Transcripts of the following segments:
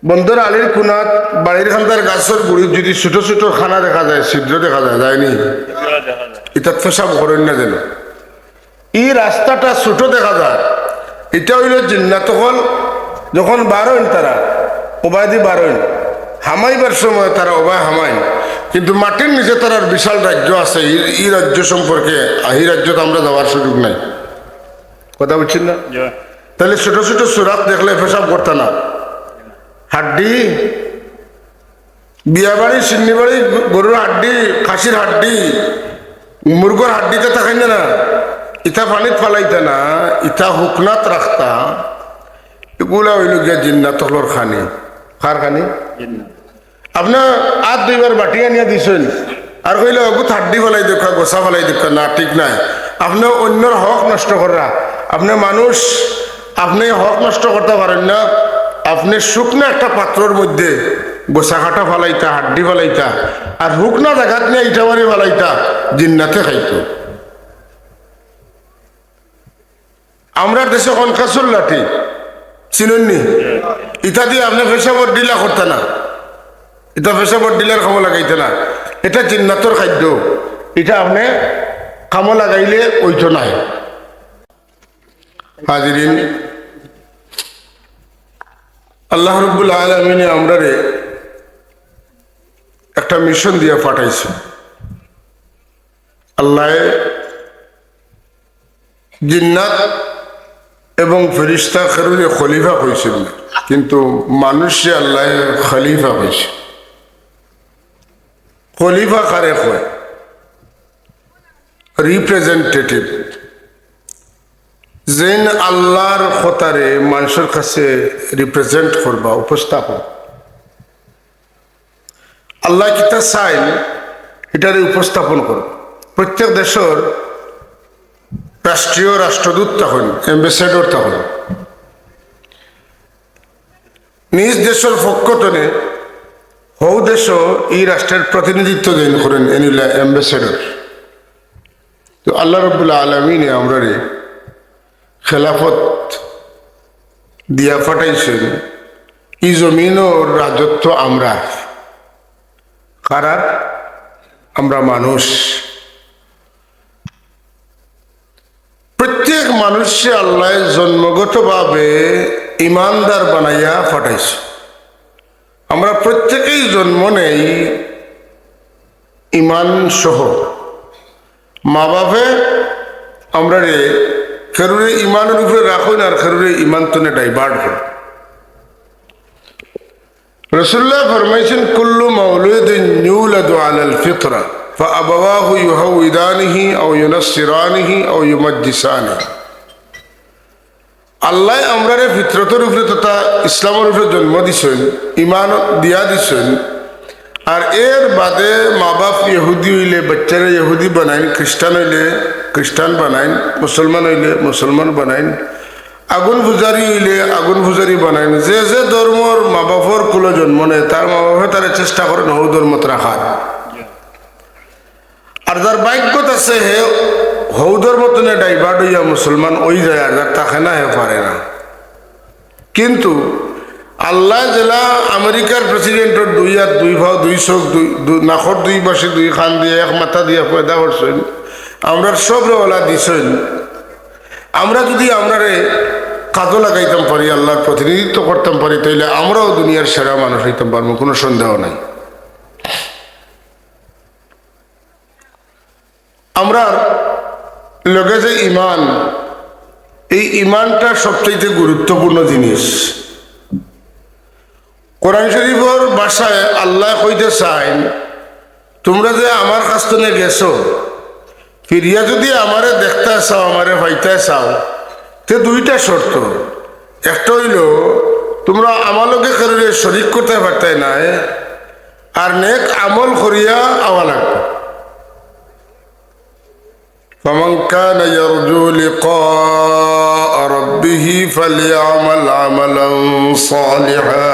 বন্দর আলীর কুনাত বাড়ির খান্দার গাছের গুড়ি যদি ছোট ছোট খানা দেখা যায়, ছিদ্র দেখা যায়, যায়নি এটা পেশাব করেন না যেন। এই রাস্তাটা ছোট দেখা যায়, এটা হইল জিন্নাত হল যখন বারোইন তারা ওবায়দি বারোইন হামাইবার সময় তারা ওবায় হামাইন, কিন্তু মাটির নিচে তার বিশাল রাজ্য আছে। এই রাজ্য সম্পর্কে এই রাজ্যতে আমরা যাওয়ার সুযোগ নাই। কথা বুঝছেন না? তাহলে ছোট ছোট সুরাত দেখলে পেশাব করতে না। হাড্ডি বিয়া বাড়ি, সিন্নি বাড়ি, গরুর হাড্ডি, খাসির হাড্ডি, মুরগোর হাড্ডিতে থাকেন না, ইটা পানিত ফালাইতে না, ইটা হুকনাত রাখতা, এগুলা হইল গিয়া জিন্নাত হলর খানি। কার খানি? আপনার আর দুইবার বাটি আনিয়া দিছেন আর কইলে অগুত হাড্ডি ফেলাই দেখা, গোসা ফেলাই দেখা, না ঠিক নাই। আপনি অন্যর হক নষ্ট করা, আপনি মানুষ, আপনি হক নষ্ট করতে পারেন না। আপনি শুকনা একটা পাত্রর মধ্যে গোসা কাটা ফেলাইতা, হাড্ডি ফেলাইতা, আর হুকনা জায়গাত নিয়ে ইটা মারি ফেলাইতা, জিন্নাতে খাইতো। আমরা দেশে কনকাসুর লাঠি চিনুননি, ইটা দিয়ে আপনি পেশাবর ডিলা করতে না, এটা পেশাবর ডিলার খামো লাগাইতে না, এটা জিন্নাতর খাদ্য, এটা আপনি খামো লাগাইলে ওইটো নাই। হাজিরিন, আল্লাহ রাব্বুল আলামিনে আমরারে একটা মিশন দিয়ে পাঠাইছে। আল্লাহ জিন্নাত এবং ফেরেশতা খেরুরে খলিফা হয়েছিল, কিন্তু মানুষে আল্লাহ খলিফা হয়েছে। খলিফা কারে হয়? রিপ্রেজেন্টেটিভ, যেন আল্লাহর খতারে মানুষের কাছে রিপ্রেজেন্ট করবা, উপস্থাপন। আল্লাহ কিতা চাইল এটারে উপস্থাপন করব। প্রত্যেক দেশের রাষ্ট্রীয় রাষ্ট্রদূত তখন, অ্যাম্বাসেডর তখন, নিজ দেশের পক্ষটনে হৌ দেশ এই রাষ্ট্রের প্রতিনিধিত্ব যেন করেন, এনিলা অ্যাম্বাসেডর। তো আল্লাহ রাব্বুল আলামিনে আমরারে খেলাফত দিয়া ফাটাইছেন। এই জমিনও রাজত্ব আমরা কারার? আমরা মানুষ। প্রত্যেক মানুষকে আল্লাহ জন্মগতভাবে ইমানদার বানাইয়া ফাটাইছে। আমরা প্রত্যেকেই জন্ম নেই ইমান সহ। মা বাপে আমরা রে খেরুরে ইমানের উপরে রাখুন আর খেরুরে ইমান তনে ডাইভার্ট হয়। রাসূলুল্লাহ ফরমাইছেন, কুল্লু মাউলুদিন ইউলাদু আলাল ফিতরা ফাআবাওয়াহু ইউহাউইদানিহি আও ইউনাসসিরানিহি আও ইউমাজ্জিসানিহি। আল্লাহ আমরারে ফিতরতের উপরে তথা ইসলামের উপরে জন্ম দিছেন, ইমান দিয়া দিছেন। আর এর বাদে মা বাপ ইহুদি হইলে বাচ্চারা ইহুদি বানাইন, খ্রিস্টান হইলে খ্রিস্টান বানাইন, মুসলমান হইলে মুসলমান বানাইন, আগুন পূজারি হইলে আগুন পূজারি বানাইন। যে যে ধর্মর মা বাপর কুলো জন্ম নেয় তার মা বাপে তারা চেষ্টা করেন হৌ ধর্মত রাখার। আর যার ভাগ্যত আছে হে হৌ ধর্মত ডাইভার্ট হইয়া মুসলমান ওই যায়, আর যার তাকে না হে পারে না। কিন্তু আল্লাহ জেলা আমেরিকার প্রেসিডেন্টর দুই হাত দুই ভাও দুই চোখ নাকর দুই পাশে দুই খান দিয়ে এক মাথা দিয়ে পয়দা করছেন, আমরা সবরে ওলা দিছেন। আমরা যদি আমরারে কাজও লাগাইতাম পারি, আল্লাহর প্রতিনিধিত্ব করতাম পারি, তাইলে আমরাও দুনিয়ার সেরা মানুষ হইতাম পারবো, কোনো সন্দেহ নাই। আমরা লগে যে ইমান, এই ইমানটা সবচেয়ে গুরুত্বপূর্ণ জিনিস। কোরআন শরীফের ভাষায় আল্লাহ কইতে চাইন, তোমরা যে আমার কাছ থেকে গেছো, ফিরিয়া যদি আমারে দেখতে চাও, আমারে পাইতে চাও, তে দুইটা শর্ত। একটা হইল তোমরা আমার লোকে কারণে শরীক করতে পারতে নাই, আর নেক আমল করিয়া আওয়া লাগবে। فمن كان يرجو لقاء ربه فليعمل عملا صالحا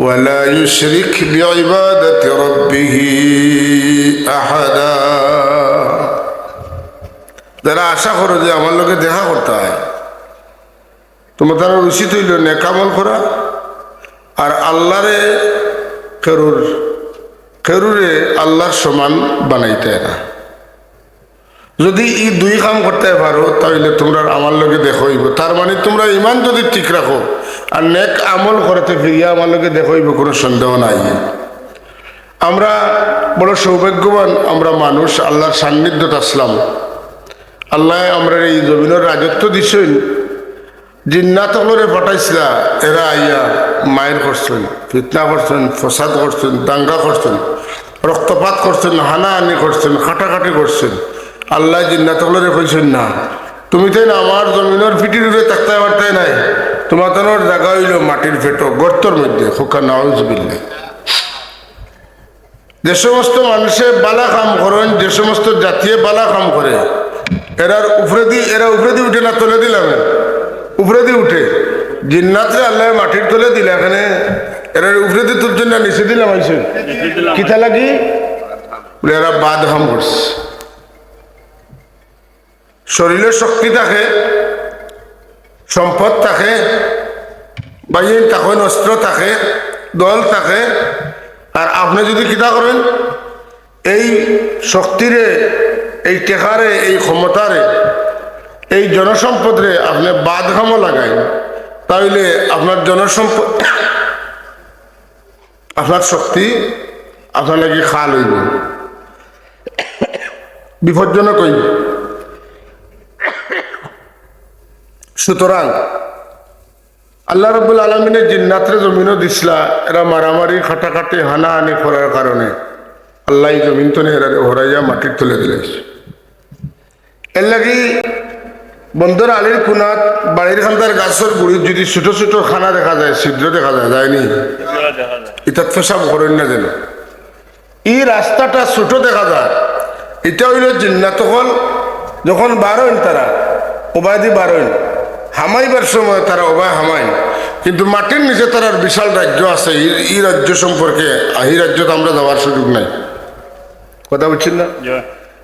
ولا يشرك بعبادة ربه أحدا। যারা আশা করো যে আমার লোকে দেখা করতে হয়, তোমার তারা উচিত হইল নেক আমল করা আর আল্লাহরে খেরুরে আল্লাহর সমান বানাইতে না। যদি এই দুই কাম করতে পারো তাহলে তোমরা আমার লগে দেখইব। তার মানে তোমরা ইমান যদি ঠিক রাখো আর নেক আমল করতে ফিরিয়া আমার লগে দেখইব, কোনো সন্দেহ নাই। আমরা বড় সৌভাগ্যবান, আমরা মানুষ আল্লাহর সান্নিধ্যত আসলাম। আল্লাহ আমরা এই জমিনের রাজত্ব দিছেন, জিন্নাতরে পাঠাইছিলা, এরা আইয়া মায়ের করছেন, ফিতনা করছেন, ফসাদ করছেন, দাঙ্গা করছেন, রক্তপাত করছেন, হানাহানি করছেন, খাটাখাটি করছেন। আল্লাহ জিন্নাতরে কইছেন না, তুমি তাই না আমার জমিনের ফিটির উপরে থাকতে পারতে নাই, তোমার তোর জায়গা হইল মাটির ফেটো গর্তর মধ্যে। খোকা নাউজুবিল্লাহ। যে সমস্ত মানুষে বালা কাম করেন, যে সমস্ত জাতীয় বালা কাম করে, এরা উপরে দিয়ে উঠে না, তলে দিলাম উপরে দিয়ে উঠে। জিন্নাতরে আল্লাহ মাটির তলে দিলে, এখানে এরা উপরে দিয়ে তুলছেন না নিচে দিলাম আইসে কিতা লাগি বলে এরা বাদ হাম করছে। শরীরের শক্তি থাকে, সম্পদ থাকে, বাহিনী তখন অস্ত্র থাকে, দল থাকে। আর আপনি যদি কিতা করেন, এই শক্তিরে, এই টেকারে, এই ক্ষমতারে, এই জনসম্পদরে আপনি বাদঘামও লাগাই, তাহলে আপনার জনসম্পদ, আপনার শক্তি আপনার লাগি খাল হইব, বিপজ্জনক হইব। সুতরাং আল্লাহ রাব্বুল আলামিনের জিন্নাতরে জমিনও দিসলা, এরা মারামারি খাটাখাটি হানাহানি করার কারণে আল্লাহ জমিন তো এরা হরাইয়া মাটির তুলে দিলেছে। এর লাগি বন্দর আলীর কুনাত বাড়ির খান্দার গাছের গুড়ির যদি ছোট ছোট খানা দেখা যায়, ছিদ্র দেখা যায়, যায়নি এটা পেশাব করেন না যেন। এই রাস্তাটা ছোট দেখা যায়, এটা হইল জিন্নাত হল যখন বারোইন, তারা ওবায়দি বারোইন হামাইবার সময় তারা ওবায় হামাই, কিন্তু মাটির নিচে তার বিশাল রাজ্য আছে। এই রাজ্য সম্পর্কে এই রাজ্যতে আমরা যাওয়ার সুযোগ নাই। কথা বুঝছেন না?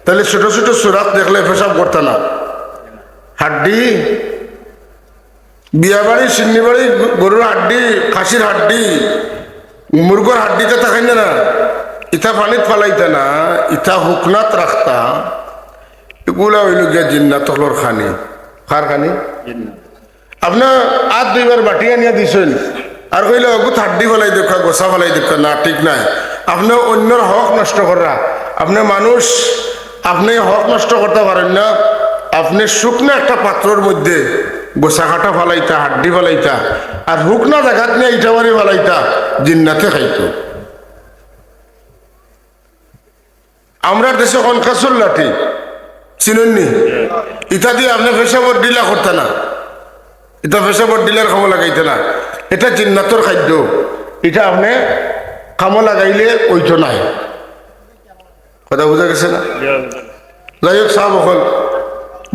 তাহলে ছোট ছোট সুরাত দেখলে পেশাব করতে না। হাড্ডি, বিয়া বাড়ি, সিন্নি বাড়ি, গরুর হাড্ডি, খাসির হাড্ডি, মুরগোর হাড্ডিতে থাকেন না, ইটা পানিত ফালাইতে না, ইটা হুকনাত রাখতা। এগুলা হইল গিয়া জিন্নাত হলর খানি। কার খানি? আপনার আর দুইবার বাটি আনিয়া দিছেন আর কইলে অগুত হাড্ডি ফেলাই দেখা, গোসা ফেলাই দেখা, না ঠিক নাই। আপনি অন্যর হক নষ্ট করা, আপনি মানুষ, আপনি হক নষ্ট করতে পারেন না। আপনি শুকনো একটা পাত্রর মধ্যে গোসা কাটা ফেলাইতা, হাড্ডি ফেলাইতা, আর হুকনা জায়গাত নিয়ে ইটা মারি ফেলাইতা, জিন্নাতে খাইত। আমরা দেশে কনকাসুর লাঠি চিনেননি, ইটা দিয়ে আপনি পেশাবর ডিলা করতে না, এটা পেশাবর ডিলার খামো লাগাইতে না, এটা জিন্নাতর খাদ্য। এটা আপনি খামো লাগাইলে ওইটো নাই। কথা বুঝা গেছে না? যাই হোক, সাহেব এখন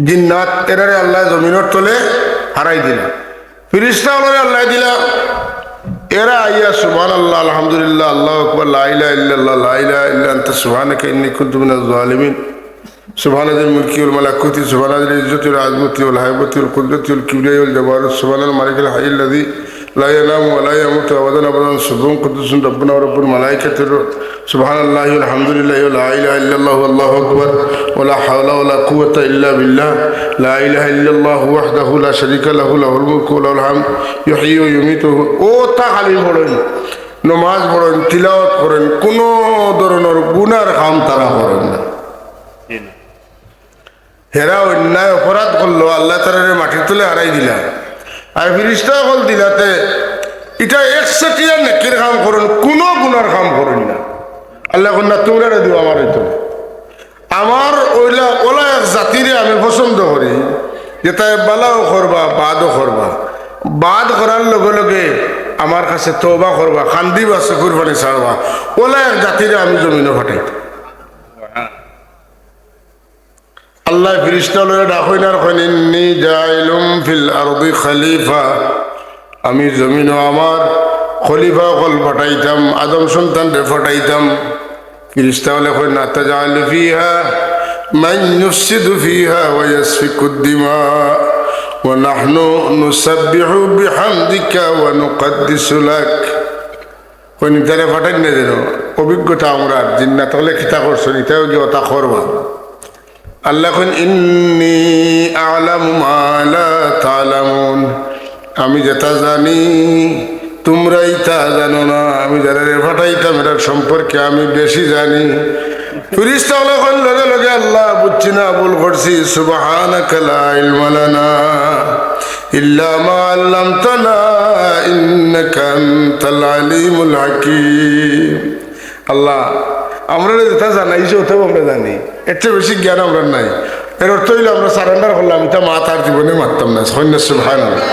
জিন্নাত এরারে আল্লাহ জমিনের তলে হারাই দিলা, ফিরিস্তা হলরে আল্লাহ দিলা। এরা আইয়া সুবহানাল্লাহ, আলহামদুলিল্লাহ, আল্লাহু আকবার, লা ইলাহা ইল্লাল্লাহ, লা ইলাহা ইল্লা আনতা সুবহানাকা ইন্নী কুনতু মিনাজ জালিমিন, সুবহানাল মুলকি ওয়াল মালাকুতি, সুবহানাল ইজ্জতি ওয়াল আযমতি ওয়াল হাইবতি ওয়াল কুদরতি ওয়াল কিবরিয়া ওয়াল জাবারুত, সুবহানাল মালিকিল হাইয়্যিল লাযী লা ইয়ানামু ওয়া লা ইয়ামুতু আবাদান আবাদান, সুবহান কুদ্দুসুন রাব্বুনা ওয়া রাব্বুল মালাইকাতি, সুবহানাল্লাহি ওয়াল হামদুলিল্লাহি ওয়া লা ইলাহা ইল্লাল্লাহু আল্লাহু আকবার ওয়া লা হাওলা ওয়া লা কুওয়াতা ইল্লা বিল্লাহ, লা ইলাহা ইল্লাল্লাহু ওয়াহদাহু লা শারীকা লাহু, লাহুল মুলকু ওয়া লাহুল হামদ, ইউহয়ি ওয়া ইউমীতু। ও তা খালি পড়েন, নামাজ পড়েন, তিলাওয়াত করেন, কোনো ধরনের গুনার কাম তারা করেন না। হেরা অন্যায় অপরাধ করলো, আল্লাহ তাআলা মাটির তুলে হারাই দিলা। আর ফিরিস্তা হল দিলাতে এটা একসাথিয়া নেকির কাম করুন, কোনো গুনার কাম করুন না। আল্লাহ না তোমরা দিও আমার হইতো, আমার ওইলা ওলা এক জাতিরে আমি পছন্দ করি, যে তাই বালাও করবা, বাদও করবা। বাদ করার লগে লগে আমার কাছে তওবা করবা, কান্দিবা, চকুর পানি ছাড়বা। ওলা এক জাতিরে আমি জমিনে ফাটাই। আল্লাহ ফিরিস্তা লয়ে ডাকইন আর কইন, ইন্নী জাইলুম ফিল আরদি খলিফা, আমি জমিনও আমার খলিফা কল ফাটাইতাম, আদম সন্তানরে ফাটাইতাম। ফিরিস্তা হলে কইন, আতাজালু ফিহা মান ইউফসিদু ফিহা ওয়া ইয়াসফিকুদ দিমা ওয়া নাহনু নুসাব্বিহু বিহামদিকা ওয়া নুকদ্দিসু লাক। ওই নিতারে ফাটাই না যেন অভিজ্ঞতা আমরা জিন্নাত হলে খিতা করছো নিতাও গিয়ে ওটা করবা আল্লাহ কইন ইন্নী আ'লামু মা লা তা'লামুন আমি যেটা জানি তোমরাই তা জানো না আমি যারা ফাটাইতাম এটার সম্পর্কে আমি বেশি জানি ফেরেশতা হলো লগে লগে আল্লাহ বুঝছি না ভুল করছি সুবহানাকা লা ইলমা লানা ইল্লা মা আল্লামতানা ইন্নাকা আনতাল আলিমুল হাকীম আল্লাহ আমরা যেটা জানাইছি ওটাও আমরা জানি এর চেয়ে বেশি জ্ঞান আমরা নাই এর অর্থ হইলে আমরা সারেন্ডার করলাম এটা মা তার জীবনে মারতাম না সুবহানাল্লাহ